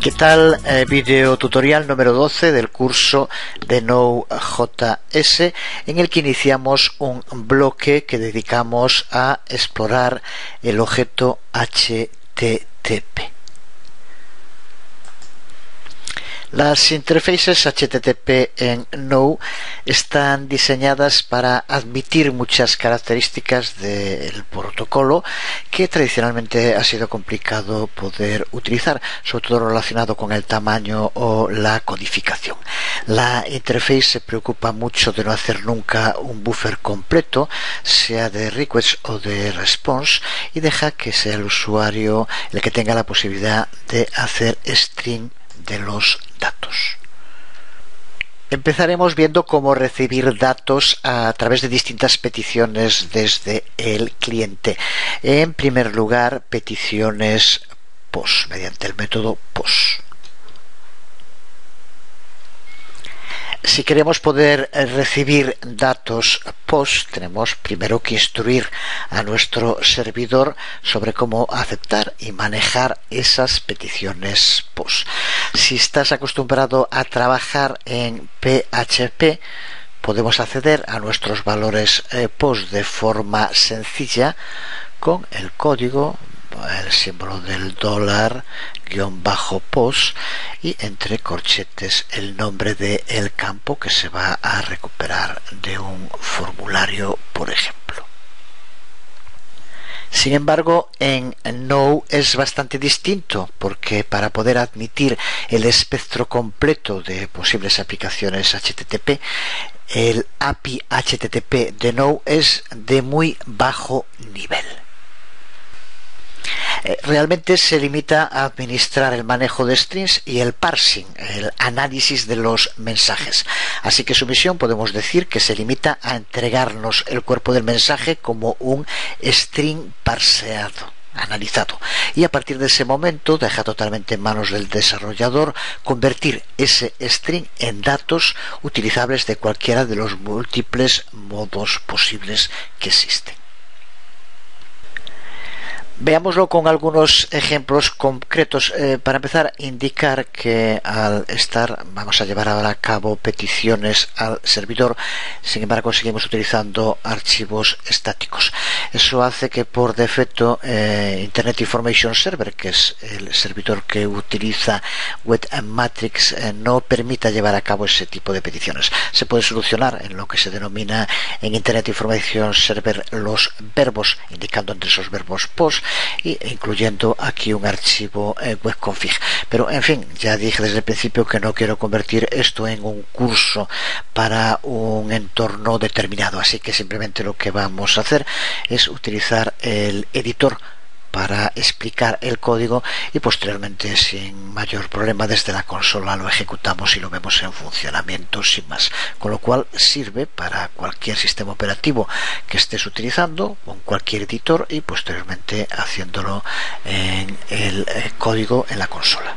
¿Qué tal? Video tutorial número 12 del curso de Node.js, en el que iniciamos un bloque que dedicamos a explorar el objeto HTTP. Las interfaces HTTP en Node están diseñadas para admitir muchas características del protocolo que tradicionalmente ha sido complicado poder utilizar, sobre todo relacionado con el tamaño o la codificación. La interface se preocupa mucho de no hacer nunca un buffer completo, sea de request o de response, y deja que sea el usuario el que tenga la posibilidad de hacer string de los datos. Empezaremos viendo cómo recibir datos a través de distintas peticiones desde el cliente. En primer lugar, peticiones POST, mediante el método POST. Si queremos poder recibir datos POST, tenemos primero que instruir a nuestro servidor sobre cómo aceptar y manejar esas peticiones POST. Si estás acostumbrado a trabajar en PHP, podemos acceder a nuestros valores POST de forma sencilla con el código, el símbolo del $_post y entre corchetes el nombre del campo que se va a recuperar de un formulario, por ejemplo. Sin embargo, en Node es bastante distinto, porque para poder admitir el espectro completo de posibles aplicaciones HTTP, el API HTTP de Node es de muy bajo nivel. Realmente se limita a administrar el manejo de strings y el parsing, el análisis de los mensajes. Así que su misión, podemos decir, que se limita a entregarnos el cuerpo del mensaje como un string parseado, analizado, y a partir de ese momento deja totalmente en manos del desarrollador convertir ese string en datos utilizables de cualquiera de los múltiples modos posibles que existen. Veámoslo con algunos ejemplos concretos. Para empezar, indicar que vamos a llevar ahora a cabo peticiones al servidor, sin embargo seguimos utilizando archivos estáticos. Eso hace que por defecto Internet Information Server, que es el servidor que utiliza Webmatrix, no permita llevar a cabo ese tipo de peticiones. Se puede solucionar en lo que se denomina en Internet Information Server los verbos, indicando entre esos verbos POST y incluyendo aquí un archivo webconfig. Pero en fin, ya dije desde el principio que no quiero convertir esto en un curso para un entorno determinado, así que simplemente lo que vamos a hacer es utilizar el editor para explicar el código y posteriormente sin mayor problema desde la consola lo ejecutamos y lo vemos en funcionamiento sin más, con lo cual sirve para cualquier sistema operativo que estés utilizando con cualquier editor y posteriormente haciéndolo en el código en la consola.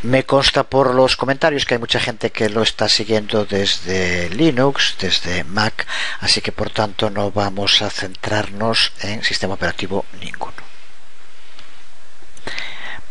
Me consta por los comentarios que hay mucha gente que lo está siguiendo desde Linux, desde Mac, así que por tanto no vamos a centrarnos en sistema operativo ninguno.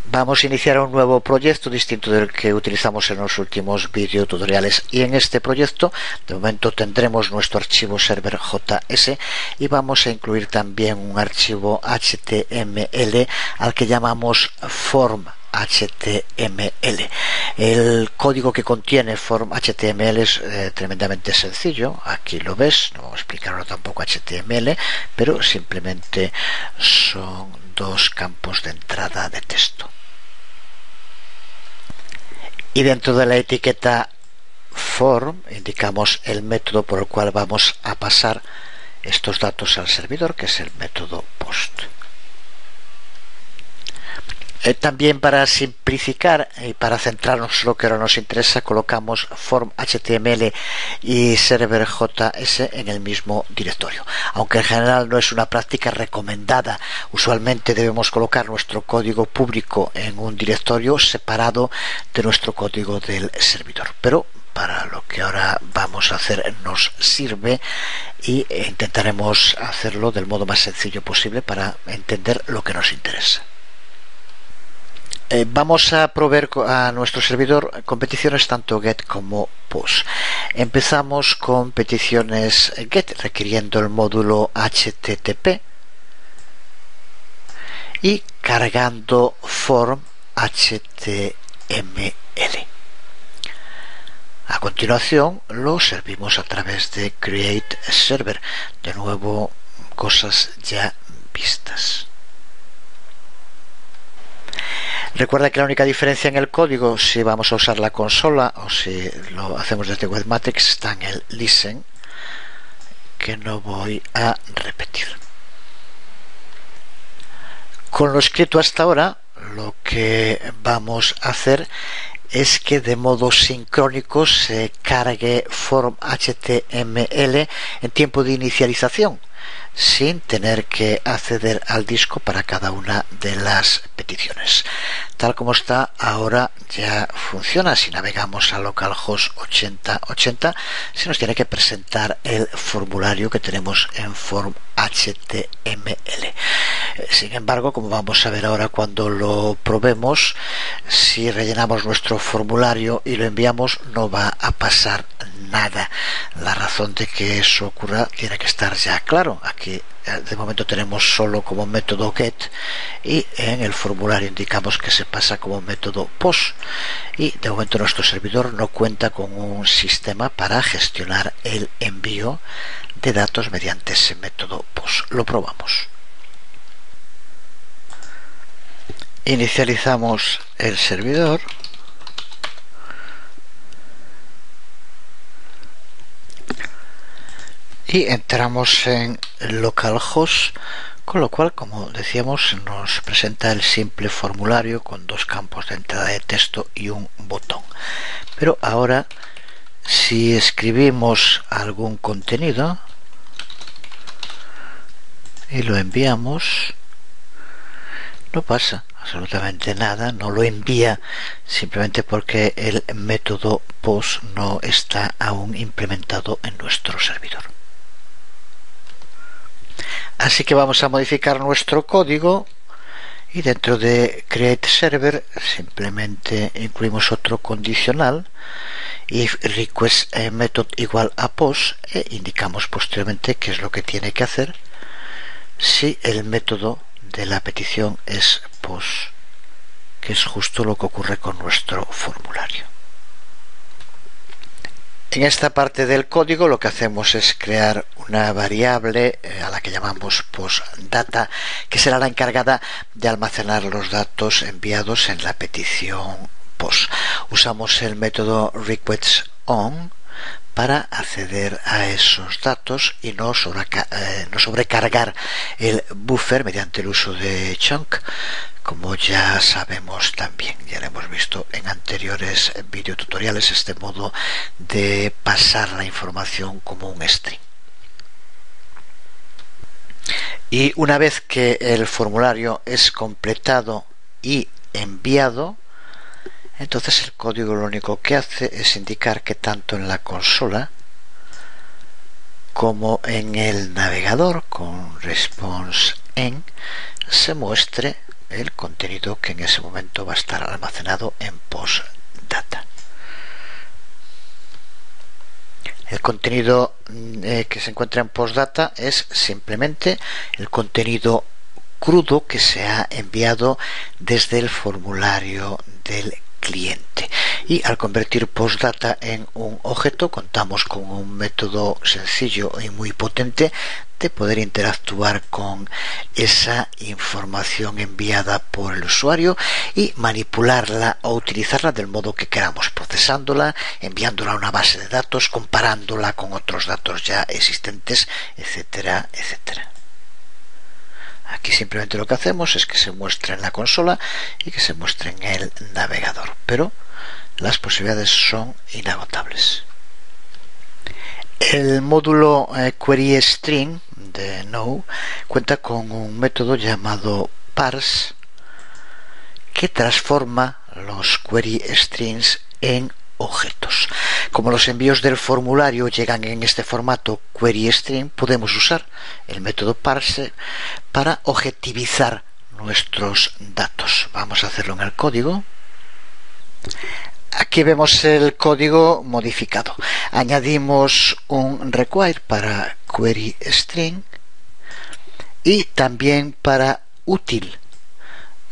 Vamos a iniciar un nuevo proyecto distinto del que utilizamos en los últimos videotutoriales, y en este proyecto de momento tendremos nuestro archivo server.js y vamos a incluir también un archivo HTML al que llamamos form HTML. El código que contiene form HTML es tremendamente sencillo. Aquí lo ves, no vamos a explicarlo tampoco HTML, pero simplemente son dos campos de entrada de texto. Y dentro de la etiqueta form indicamos el método por el cual vamos a pasar estos datos al servidor, que es el método POST. También para simplificar y para centrarnos en lo que ahora nos interesa, colocamos form HTML y server.js en el mismo directorio, aunque en general no es una práctica recomendada. Usualmente debemos colocar nuestro código público en un directorio separado de nuestro código del servidor, pero para lo que ahora vamos a hacer nos sirve y intentaremos hacerlo del modo más sencillo posible para entender lo que nos interesa. Vamos a proveer a nuestro servidor con peticiones tanto GET como POST. Empezamos con peticiones GET requiriendo el módulo HTTP y cargando form HTML. A continuación lo servimos a través de Create Server. De nuevo, cosas ya vistas. Recuerda que la única diferencia en el código, si vamos a usar la consola o si lo hacemos desde Webmatrix, está en el listen, que no voy a repetir. Con lo escrito hasta ahora, lo que vamos a hacer es que de modo sincrónico se cargue form HTML en tiempo de inicialización, sin tener que acceder al disco para cada una de las peticiones. Tal como está ahora ya funciona. Si navegamos a localhost 8080 se nos tiene que presentar el formulario que tenemos en form HTML. Sin embargo, como vamos a ver ahora cuando lo probemos, si rellenamos nuestro formulario y lo enviamos no va a pasar nada. La razón de que eso ocurra tiene que estar ya claro. Aquí de momento tenemos solo como método GET y en el formulario indicamos que se pasa como método POST, y de momento nuestro servidor no cuenta con un sistema para gestionar el envío de datos mediante ese método POST. Lo probamos. Inicializamos el servidor. Y entramos en localhost, con lo cual, como decíamos, nos presenta el simple formulario con dos campos de entrada de texto y un botón. Pero ahora, si escribimos algún contenido y lo enviamos, no pasa absolutamente nada, no lo envía, simplemente porque el método POST no está aún implementado en nuestro servidor. Así que vamos a modificar nuestro código y dentro de Create Server simplemente incluimos otro condicional, if request method igual a POST, e indicamos posteriormente qué es lo que tiene que hacer si el método de la petición es POST, que es justo lo que ocurre con nuestro formulario. En esta parte del código lo que hacemos es crear una variable a la que llamamos postData, que será la encargada de almacenar los datos enviados en la petición POST. Usamos el método requestOn para acceder a esos datos y no sobrecargar el buffer mediante el uso de chunk, como ya sabemos también, ya lo hemos visto en anteriores videotutoriales, este modo de pasar la información como un string. Y una vez que el formulario es completado y enviado, entonces el código lo único que hace es indicar que tanto en la consola como en el navegador con response en se muestre el contenido que en ese momento va a estar almacenado en postdata. El contenido que se encuentra en postdata es simplemente el contenido crudo que se ha enviado desde el formulario del cliente. Y al convertir postdata en un objeto, contamos con un método sencillo y muy potente de poder interactuar con esa información enviada por el usuario y manipularla o utilizarla del modo que queramos, procesándola, enviándola a una base de datos, comparándola con otros datos ya existentes, etcétera, etcétera. Aquí simplemente lo que hacemos es que se muestre en la consola y que se muestre en el navegador, pero las posibilidades son inagotables. El módulo QueryString de Node cuenta con un método llamado parse que transforma los query strings en objetos. Como los envíos del formulario llegan en este formato query string, podemos usar el método parse para objetivizar nuestros datos. Vamos a hacerlo en el código. Aquí vemos el código modificado. Añadimos un require para query string y también para útil.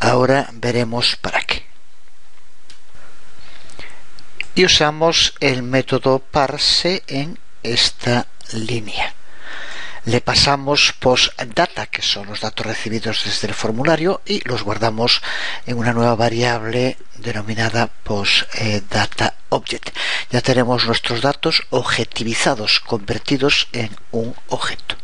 Ahora veremos para qué. Y usamos el método parse en esta línea. Le pasamos postdata, que son los datos recibidos desde el formulario, y los guardamos en una nueva variable denominada postDataObject. Ya tenemos nuestros datos objetivizados, convertidos en un objeto.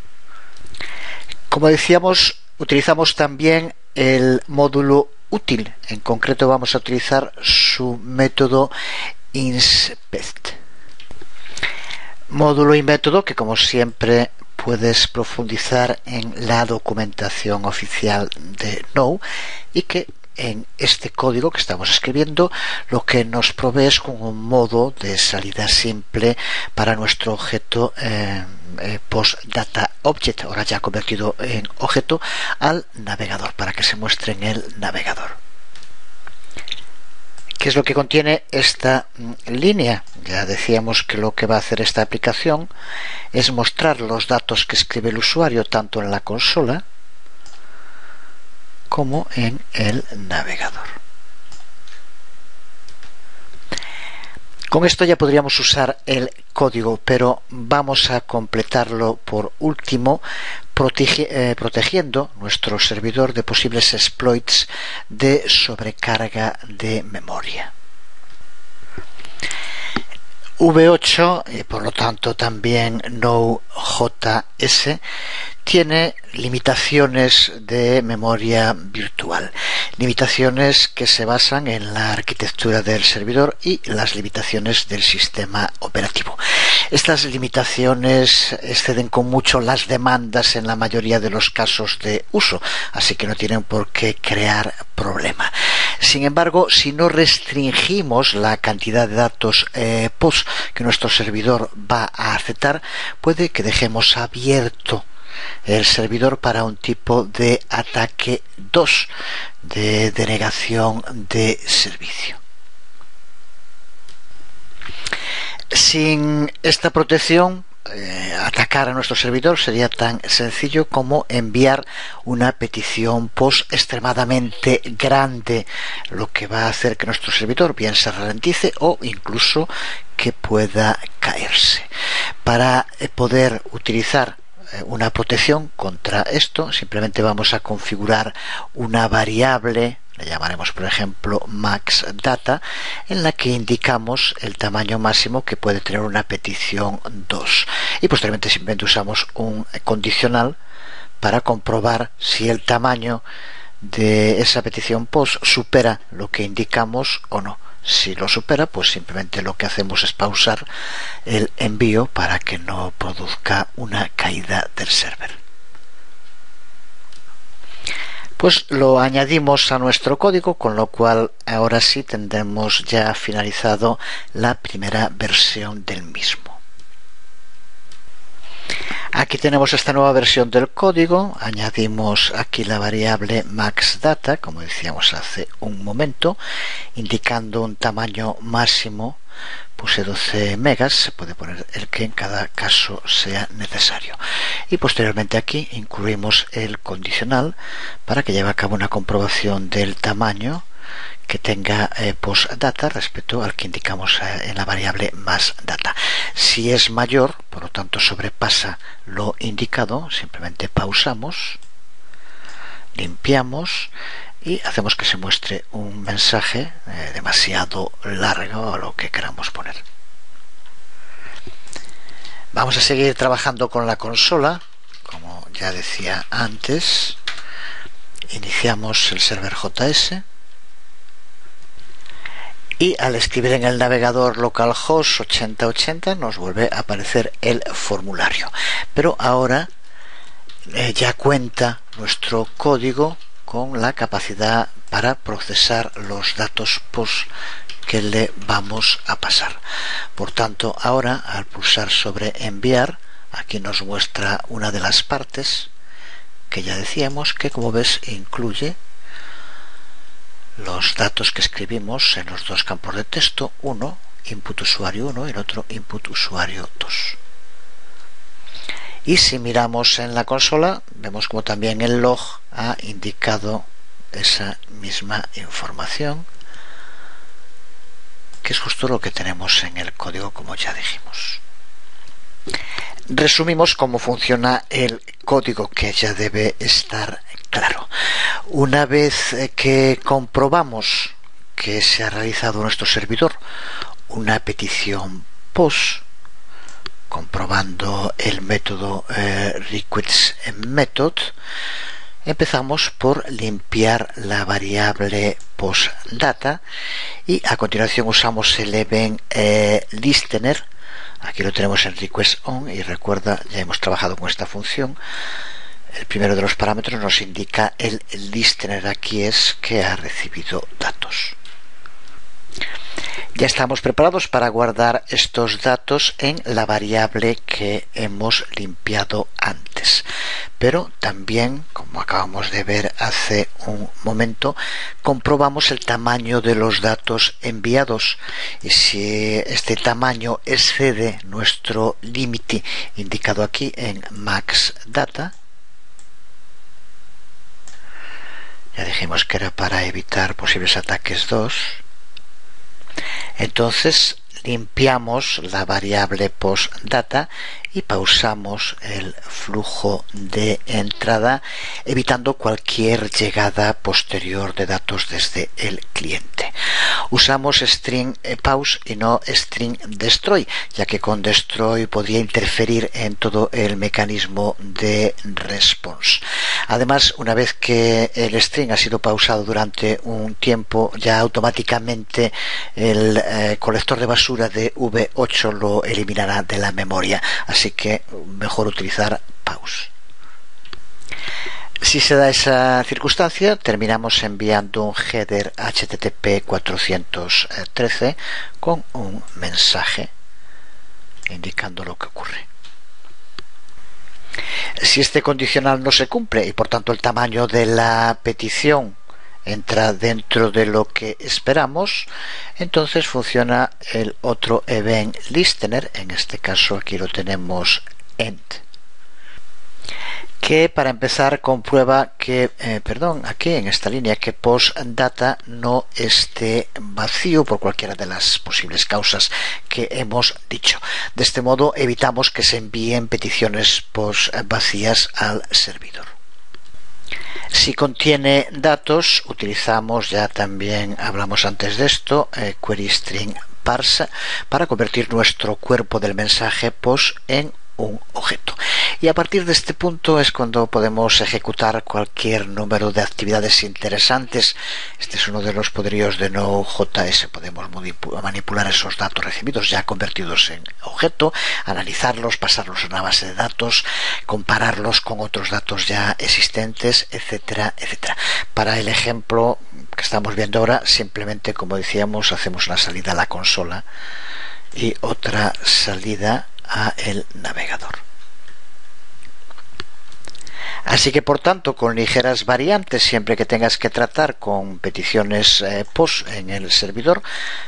Como decíamos, utilizamos también el módulo útil. En concreto vamos a utilizar su método inspect. Módulo y método que, como siempre, puedes profundizar en la documentación oficial de Know, y que en este código que estamos escribiendo lo que nos provee es como un modo de salida simple para nuestro objeto postDataObject, ahora ya convertido en objeto, al navegador, para que se muestre en el navegador. ¿Qué es lo que contiene esta línea? Ya decíamos que lo que va a hacer esta aplicación es mostrar los datos que escribe el usuario tanto en la consola como en el navegador. Con esto ya podríamos usar el código, pero vamos a completarlo por último protegiendo nuestro servidor de posibles exploits de sobrecarga de memoria. V8 y por lo tanto también Node.js tiene limitaciones de memoria virtual, limitaciones que se basan en la arquitectura del servidor y las limitaciones del sistema operativo. Estas limitaciones exceden con mucho las demandas en la mayoría de los casos de uso, así que no tienen por qué crear problema. Sin embargo, si no restringimos la cantidad de datos POS que nuestro servidor va a aceptar, puede que dejemos abierto el servidor para un tipo de ataque 2 de denegación de servicio. Sin esta protección, atacar a nuestro servidor sería tan sencillo como enviar una petición POS extremadamente grande, lo que va a hacer que nuestro servidor bien se ralentice o incluso que pueda caerse. Para poder utilizar una protección contra esto, simplemente vamos a configurar una variable, le llamaremos por ejemplo maxData, en la que indicamos el tamaño máximo que puede tener una petición 2, y posteriormente simplemente usamos un condicional para comprobar si el tamaño de esa petición POS supera lo que indicamos o no. Si lo supera, pues simplemente lo que hacemos es pausar el envío para que no produzca una caída del server. Pues lo añadimos a nuestro código, con lo cual ahora sí tendremos ya finalizado la primera versión del mismo. Aquí tenemos esta nueva versión del código. Añadimos aquí la variable maxData, como decíamos hace un momento, indicando un tamaño máximo. Puse 12 megas, se puede poner el que en cada caso sea necesario. Y posteriormente aquí incluimos el condicional para que lleve a cabo una comprobación del tamaño que tenga postdata respecto al que indicamos en la variable maxData. Si es mayor, por lo tanto sobrepasa lo indicado, simplemente pausamos, limpiamos y hacemos que se muestre un mensaje demasiado largo a lo que queramos poner. Vamos a seguir trabajando con la consola. Como ya decía antes, iniciamos el server JS y al escribir en el navegador localhost 8080 nos vuelve a aparecer el formulario, pero ahora ya cuenta nuestro código con la capacidad para procesar los datos POS que le vamos a pasar. Por tanto, ahora al pulsar sobre enviar, aquí nos muestra una de las partes que ya decíamos que, como ves, incluye los datos que escribimos en los dos campos de texto, uno input usuario 1 y el otro input usuario 2. Y si miramos en la consola, vemos como también el log ha indicado esa misma información, que es justo lo que tenemos en el código, como ya dijimos. Resumimos cómo funciona el código, que ya debe estar claro. Una vez que comprobamos que se ha realizado nuestro servidor una petición POST, comprobando el método requestMethod, empezamos por limpiar la variable postData y a continuación usamos el event listener. Aquí lo tenemos en requestOn y recuerda, ya hemos trabajado con esta función. El primero de los parámetros nos indica el listener, aquí es que ha recibido datos. Ya estamos preparados para guardar estos datos en la variable que hemos limpiado antes, pero también, como acabamos de ver hace un momento, comprobamos el tamaño de los datos enviados, y si este tamaño excede nuestro límite indicado aquí en max data, ya dijimos que era para evitar posibles ataques 2, entonces limpiamos la variable postData y pausamos el flujo de entrada, evitando cualquier llegada posterior de datos desde el cliente. Usamos string pause y no string destroy, ya que con destroy podría interferir en todo el mecanismo de response. Además, una vez que el string ha sido pausado durante un tiempo, ya automáticamente el colector de basura de V8 lo eliminará de la memoria, así que mejor utilizar pause. Si se da esa circunstancia, terminamos enviando un header HTTP 413 con un mensaje indicando lo que ocurre. Si este condicional no se cumple y por tanto el tamaño de la petición entra dentro de lo que esperamos, entonces funciona el otro event listener, en este caso aquí lo tenemos end, que para empezar comprueba que, aquí en esta línea, que postData no esté vacío por cualquiera de las posibles causas que hemos dicho. De este modo evitamos que se envíen peticiones post vacías al servidor. Si contiene datos, utilizamos, ya también hablamos antes de esto, query string parse para convertir nuestro cuerpo del mensaje post en un objeto. Y a partir de este punto es cuando podemos ejecutar cualquier número de actividades interesantes. Este es uno de los poderíos de Node.js. Podemos manipular esos datos recibidos ya convertidos en objeto, analizarlos, pasarlos a una base de datos, compararlos con otros datos ya existentes, etcétera, etcétera. Para el ejemplo que estamos viendo ahora, simplemente, como decíamos, hacemos una salida a la consola y otra salida a el navegador. Así que, por tanto, con ligeras variantes, siempre que tengas que tratar con peticiones POST en el servidor,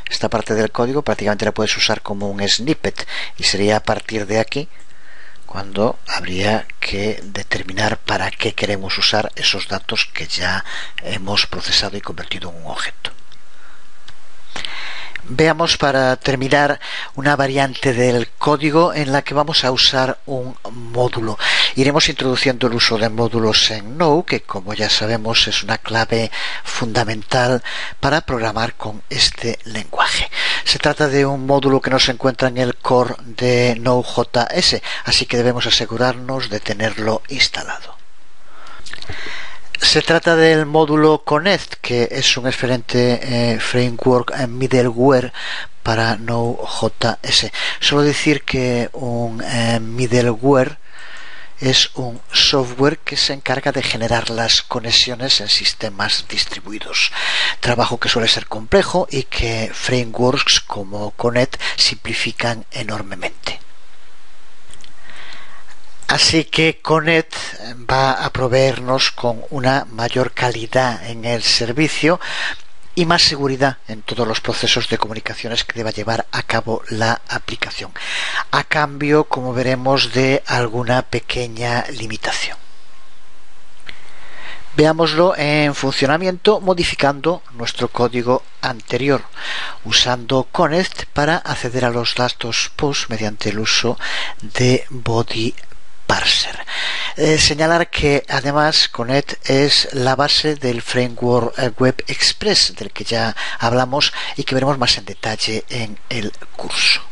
esta parte del código prácticamente la puedes usar como un snippet, y sería a partir de aquí cuando habría que determinar para qué queremos usar esos datos que ya hemos procesado y convertido en un objeto. Veamos, para terminar, una variante del código en la que vamos a usar un módulo. Iremos introduciendo el uso de módulos en Node, que, como ya sabemos, es una clave fundamental para programar con este lenguaje. Se trata de un módulo que no se encuentra en el core de Node.js, así que debemos asegurarnos de tenerlo instalado. Se trata del módulo Connect, que es un excelente framework middleware para Node.js. Solo decir que un middleware es un software que se encarga de generar las conexiones en sistemas distribuidos. Trabajo que suele ser complejo y que frameworks como Connect simplifican enormemente. Así que Connect va a proveernos con una mayor calidad en el servicio, y más seguridad en todos los procesos de comunicaciones que deba llevar a cabo la aplicación, a cambio, como veremos, de alguna pequeña limitación. Veámoslo en funcionamiento modificando nuestro código anterior, usando Connect para acceder a los datos POST mediante el uso de Body Parser. Señalar que además Connect es la base del framework Web Express del que ya hablamos y que veremos más en detalle en el curso.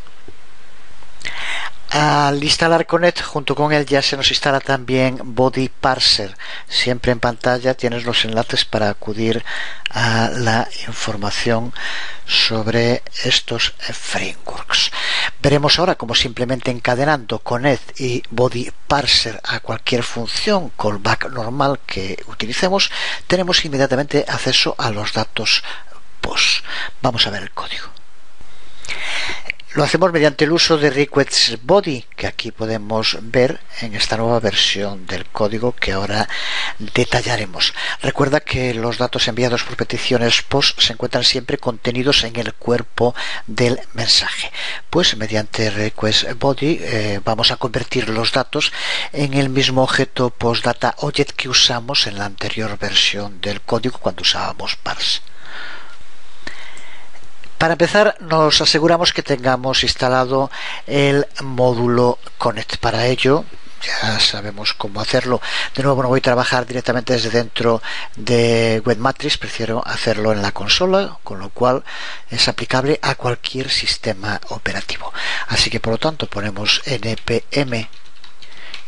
Al instalar Connect, junto con él ya se nos instala también Body Parser. Siempre en pantalla tienes los enlaces para acudir a la información sobre estos frameworks. Veremos ahora cómo simplemente encadenando Connect y Body Parser a cualquier función callback normal que utilicemos, tenemos inmediatamente acceso a los datos POST. Vamos a ver el código. Lo hacemos mediante el uso de request body, que aquí podemos ver en esta nueva versión del código que ahora detallaremos. Recuerda que los datos enviados por peticiones POST se encuentran siempre contenidos en el cuerpo del mensaje. Pues mediante request body vamos a convertir los datos en el mismo objeto postdata object que usamos en la anterior versión del código cuando usábamos parse. Para empezar, nos aseguramos que tengamos instalado el módulo Connect. Para ello, ya sabemos cómo hacerlo. De nuevo, no voy a trabajar directamente desde dentro de Webmatrix, prefiero hacerlo en la consola, con lo cual es aplicable a cualquier sistema operativo. Así que, por lo tanto, ponemos npm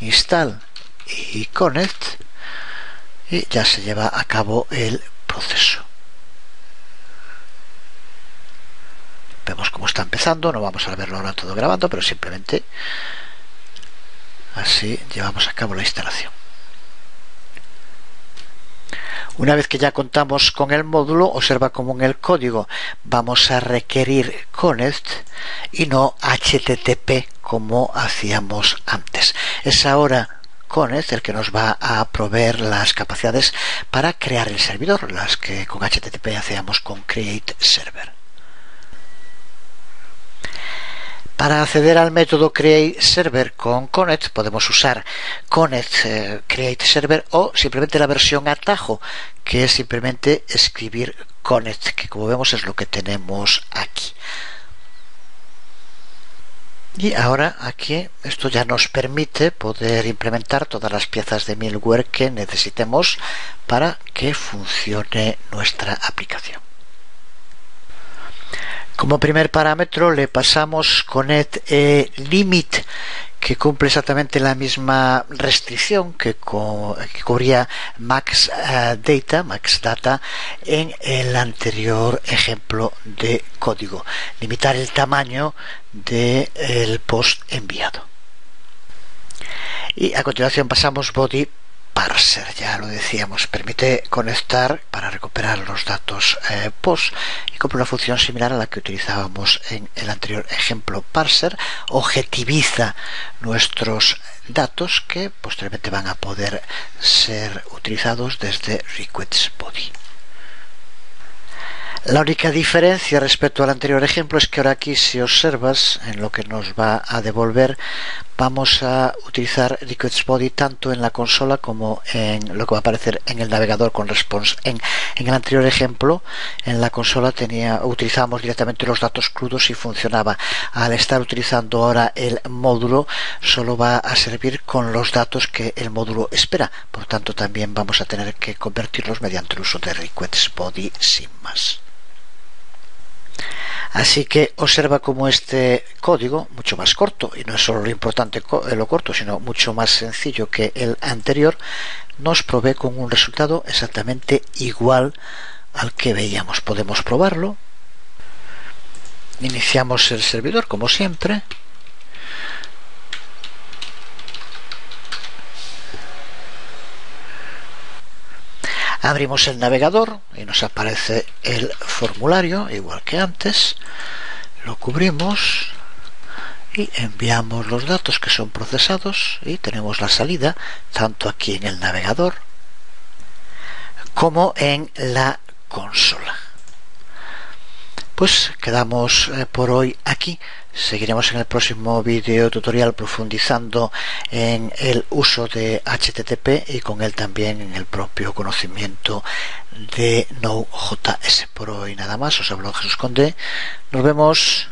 install y connect y ya se lleva a cabo el proceso. Vemos cómo está empezando, no vamos a verlo ahora todo grabando, pero simplemente así llevamos a cabo la instalación. Una vez que ya contamos con el módulo, observa cómo en el código vamos a requerir Connect y no HTTP como hacíamos antes. Es ahora Connect el que nos va a proveer las capacidades para crear el servidor, las que con HTTP hacíamos con Create Server. Para acceder al método createServer con Connect podemos usar Connect createServer o simplemente la versión atajo, que es simplemente escribir Connect, que como vemos es lo que tenemos aquí. Y ahora aquí esto ya nos permite poder implementar todas las piezas de middleware que necesitemos para que funcione nuestra aplicación. Como primer parámetro le pasamos Connect limit, que cumple exactamente la misma restricción que cubría max data en el anterior ejemplo de código. Limitar el tamaño del post enviado. Y a continuación pasamos Body Parser, ya lo decíamos, permite conectar para recuperar los datos POST y cumple una función similar a la que utilizábamos en el anterior ejemplo parser. Objetiviza nuestros datos que posteriormente van a poder ser utilizados desde request body. La única diferencia respecto al anterior ejemplo es que ahora aquí, si observas en lo que nos va a devolver, vamos a utilizar request body tanto en la consola como en lo que va a aparecer en el navegador con response. En el anterior ejemplo, en la consola utilizábamos directamente los datos crudos y funcionaba. Al estar utilizando ahora el módulo, solo va a servir con los datos que el módulo espera. Por tanto, también vamos a tener que convertirlos mediante el uso de request body sin más. Así que observa cómo este código, mucho más corto, y no es solo lo importante lo corto, sino mucho más sencillo que el anterior, nos provee con un resultado exactamente igual al que veíamos. Podemos probarlo. Iniciamos el servidor como siempre. Abrimos el navegador y nos aparece el formulario, igual que antes. Lo cubrimos y enviamos los datos que son procesados y tenemos la salida tanto aquí en el navegador como en la consola. pues quedamos por hoy aquí. Seguiremos en el próximo video tutorial profundizando en el uso de HTTP y con él también en el propio conocimiento de Node.js. Por hoy nada más, os hablo Jesús Conde. Nos vemos.